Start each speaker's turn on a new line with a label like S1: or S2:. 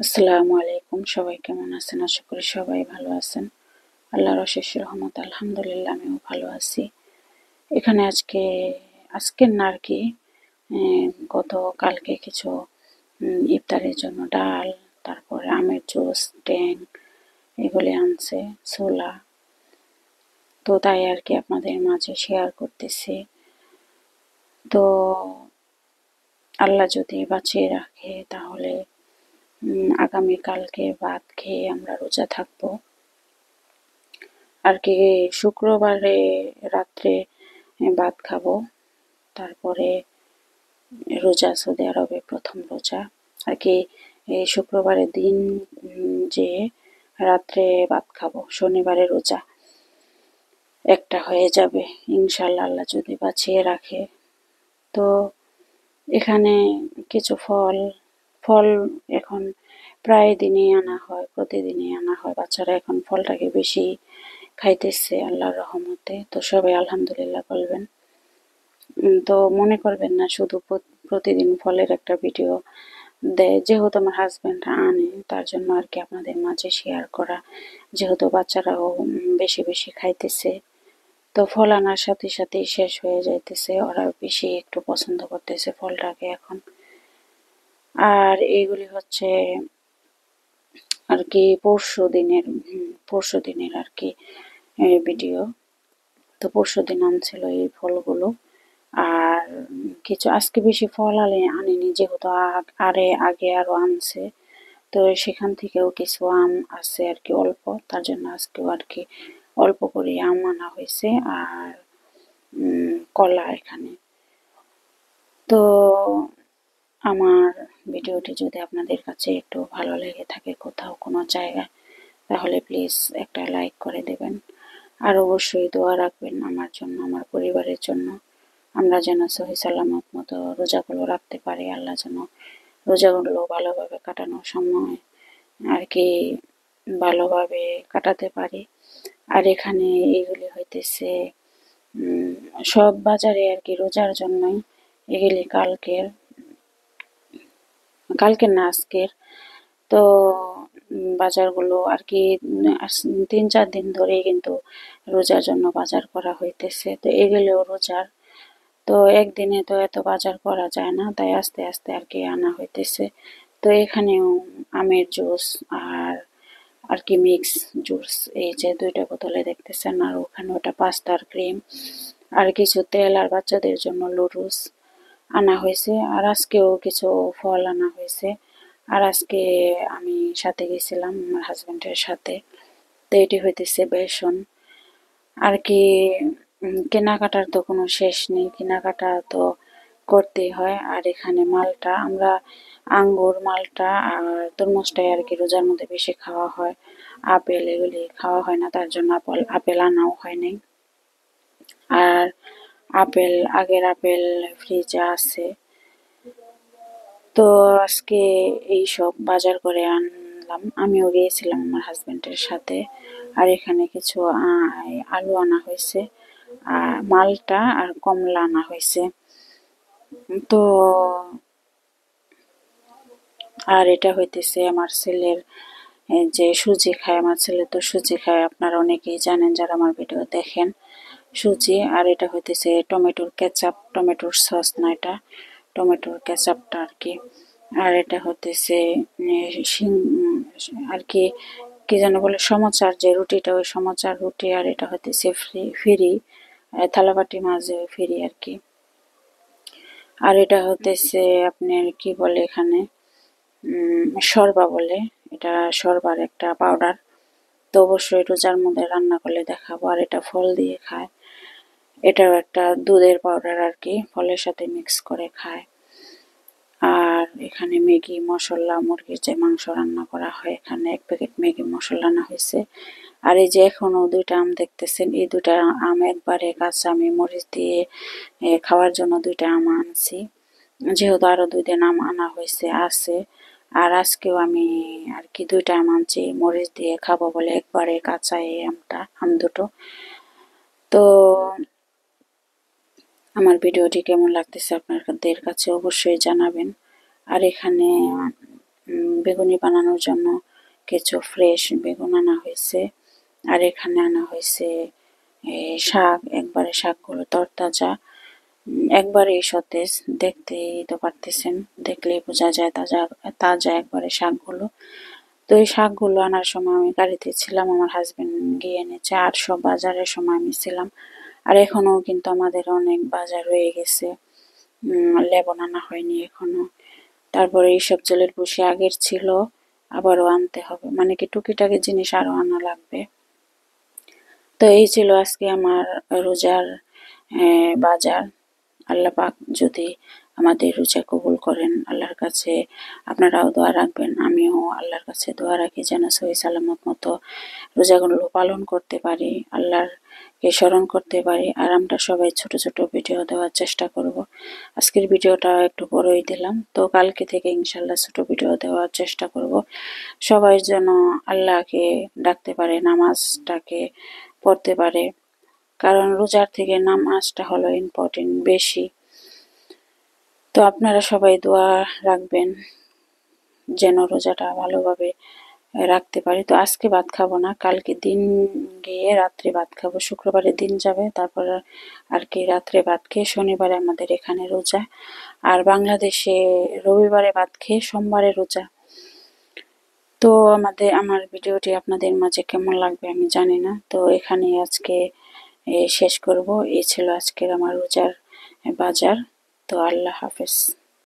S1: আসসালামু আলাইকুম। সবাই কেমন আছেন? আশা করি সবাই ভালো আছেন। আল্লাহর অশেষ রহমত, আলহামদুলিল্লাহ আমিও ভালো আছি। এখানে আজকের না আর কি, গতকালকে কিছু ইফতারের জন্য ডাল, তারপরে আমের জুস, ট্যাং এগুলি আনছে, ছোলা। তো তাই আর কি আপনাদের মাঝে শেয়ার করতেছি। তো আল্লাহ যদি বাঁচিয়ে রাখে তাহলে আগামীকালকে ভাত খেয়ে আমরা রোজা থাকবো আর কি। শুক্রবারে রাত্রে ভাত খাবো, তারপরে রোজা, সৌদি আরবে প্রথম রোজা আর কি। এই শুক্রবারের দিন যে রাত্রে ভাত খাবো, শনিবারে রোজা একটা হয়ে যাবে ইনশাল্লাহ, আল্লাহ যদি বাঁচিয়ে রাখে। তো এখানে কিছু ফল ফল এখন প্রায় দিনই আনা হয়, প্রতিদিনই আনা হয়। বাচ্চারা এখন ফলটাকে বেশি খাইতেছে আল্লাহর রহমতে। তো সবাই আলহামদুলিল্লাহ বলবেন। তো মনে করবেন না শুধু প্রতিদিন ফলের একটা ভিডিও দেয়, যেহেতু আমার হাজব্যান্ড আনে তার জন্য আর কি আপনাদের মাঝে শেয়ার করা। যেহেতু বাচ্চারাও বেশি বেশি খাইতেছে, তো ফল আনার সাথে সাথেই শেষ হয়ে যাইতেছে, ওরা বেশি একটু পছন্দ করতেছে ফলটাকে এখন। আর এইগুলি হচ্ছে আর কি পরশু দিনের আর কি ভিডিও। তো পরশুদিন আনছিল এই ফলগুলো। আর কিছু আজকে বেশি ফল আনেনি, যেহেতু আগে আরো আনছে। তো সেখান থেকেও কিছু আম আছে আর কি, অল্প, তার জন্য আজকেও আর কি অল্প করে আম আনা হয়েছে। আর কলা এখানে। তো আমার ভিডিওটি যদি আপনাদের কাছে একটু ভালো লেগে থাকে কোথাও কোনো জায়গায়, তাহলে প্লিজ একটা লাইক করে দেবেন। আর অবশ্যই দোয়া রাখবেন আমার জন্য, আমার পরিবারের জন্য। আমরা যেন সহি সালামত মতো রোজাগুলো রাখতে পারি, আল্লাহ যেন রোজাগুলো ভালোভাবে কাটানোর সময় আর কি ভালোভাবে কাটাতে পারি। আর এখানে এগুলি হইতেছে সব বাজারে আর কি রোজার জন্যই এগুলি কালকের না আজকের। তো বাজারগুলো আর কি 3-4 দিন ধরেই কিন্তু রোজার জন্য বাজার করা হইতেছে। তো এগুলোও রোজার, তো একদিনে তো এত বাজার করা যায় না, তাই আস্তে আস্তে আর কি আনা হইতেছে। তো এখানেও আমের জুস আর আর কি মিক্স জুস, এই যে 2টা বোতলে দেখতেছেন, আর ওখানে ওটা পাস্তার ক্রিম আর কিছু তেল, আর বাচ্চাদের জন্য লুডুস আনা হয়েছে। আর আজকেও কিছু ফল আনা হয়েছে। আর আজকে আমি সাথে গেছিলাম আমার হাজবেন্ডের সাথে। তো এটি হইতেছে বেসন আর কি। কেনাকাটার তো কোনো শেষ নেই, কেনাকাটা তো করতেই হয়। আর এখানে মালটা, আমরা আঙ্গুর, মালটা আর তরমুজটাই আর কি রোজার মধ্যে বেশি খাওয়া হয়। আপেল এগুলি খাওয়া হয় না, তার জন্য আপেল আনাও হয় নাই। আর আগের আপেল ফ্রিজে আছে। তো আজকে এই সব বাজার করে আনলাম, আমিও গিয়েছিলাম আমার হাজবেন্ডের সাথে। আর এখানে কিছু আলু আনা হয়েছে, আর মালটা আর কমলা আনা হয়েছে। তো আর এটা হইতেছে আমার ছেলের, যে সুজি খায় আমার ছেলে, তো সুজি খায় আপনারা অনেকেই জানেন যারা আমার ভিডিও দেখেন, সুজি। আর এটা হইতেছে টমেটোর কেচাপ, টমেটোর সস না, এটা টমেটোর কেচাপটা আর কি। আর এটা হতেছে আর কি, কি যেন বলে, সমচার যে রুটিটা, ওই সমচার রুটি। আর এটা হতেছে ফ্রি থালাবাটি মাঝে ফ্রি আর কি। আর এটা হতেছে আপনার কি বলে এখানে, শর্বা বলে, এটা শর্বার একটা পাউডার। তো অবশ্যই রোজার মধ্যে রান্না করলে দেখাবো। আর এটা ফল দিয়ে খায়, এটাও একটা দুধের পাউডার আর কি, ফলের সাথে মিক্স করে খায়। আর এখানে ম্যাগি মশলা, মুরগির যে মাংস রান্না করা হয়, এখানে 1 প্যাকেট ম্যাগি মশলা আনা হয়েছে। আর এই যে এখনো 2টা আম দেখতেছেন, এই 2টা আম একবারে কাঁচা, আমি মরিচ দিয়ে খাওয়ার জন্য 2টা আম আনছি, যেহেতু আরো 2 দিন আম আনা হয়েছে আছে। আর আজকেও আমি আর কি 2টা আম আনছি মরিচ দিয়ে খাবো বলে, একবারে কাঁচা এই আম দুটো। তো আমার ভিডিওটি কেমন লাগতেছে আপনাদের কাছে অবশ্যই জানাবেন। আর এখানে বেগুনি বানানোর জন্য কিছু ফ্রেশ বেগুন আনা হয়েছে। আর এখানে আনা হয়েছে শাক, একবারে শাকগুলো তরতাজা, একবারেই সতেজ। দেখতেই তো পারতেছেন, দেখলেই বোঝা যায় তাজা তাজা একবারে শাকগুলো। তো এই শাকগুলো আনার সময় আমি গাড়িতে ছিলাম, আমার হাজবেন্ড গিয়ে এনেছে, আর সব বাজারের সময় আমি ছিলাম। আর এখনো কিন্তু আমাদের অনেক বাজার রয়ে গেছে, লেবন আনা হয়নি এখনো। তারপরে এই সবজির বসে আগের ছিল, আবারও আনতে হবে, মানে কি টুকিটাকি জিনিস আরো আনা লাগবে। তো এই ছিল আজকে আমার রোজার বাজার। আল্লাহ পাক যদি আমাদের রোজা কবুল করেন, আল্লাহর কাছে আপনারাও দোয়া রাখবেন, আমিও আল্লাহর কাছে দোয়া রাখি যেন সহি সালামত মতো রোজাগুলো পালন করতে পারি, আল্লাহরকে স্মরণ করতে পারি। আর আমরা সবাই ছোট ছোট ভিডিও দেওয়ার চেষ্টা করব। আজকের ভিডিওটা একটু বড়ই দিলাম, তো কালকে থেকে ইনশাল্লাহ ছোট ভিডিও দেওয়ার চেষ্টা করব। সবাই যেন আল্লাহকে ডাকতে পারে, নামাজটাকে পড়তে পারে, কারণ রোজার থেকে নামাজটা হলো ইম্পর্টেন্ট বেশি। তো আপনারা সবাই দোয়া রাখবেন যেন রোজাটা ভালোভাবে রাখতে পারি। তো আজকে ভাত খাবো না, কালকে দিন গিয়ে রাত্রে ভাত খাবো, শুক্রবারে দিন যাবে, তারপর আর কি রাত্রে ভাত খেয়ে শনিবারে আমাদের এখানে রোজা। আর বাংলাদেশে রবিবারে ভাত খেয়ে সোমবারে রোজা। তো আমার ভিডিওটি আপনাদের মাঝে কেমন লাগবে আমি জানি না। তো এখানে আজকে শেষ করব। এই ছিল আজকের আমার রোজার বাজার। তো আল্লাহ হাফেজ।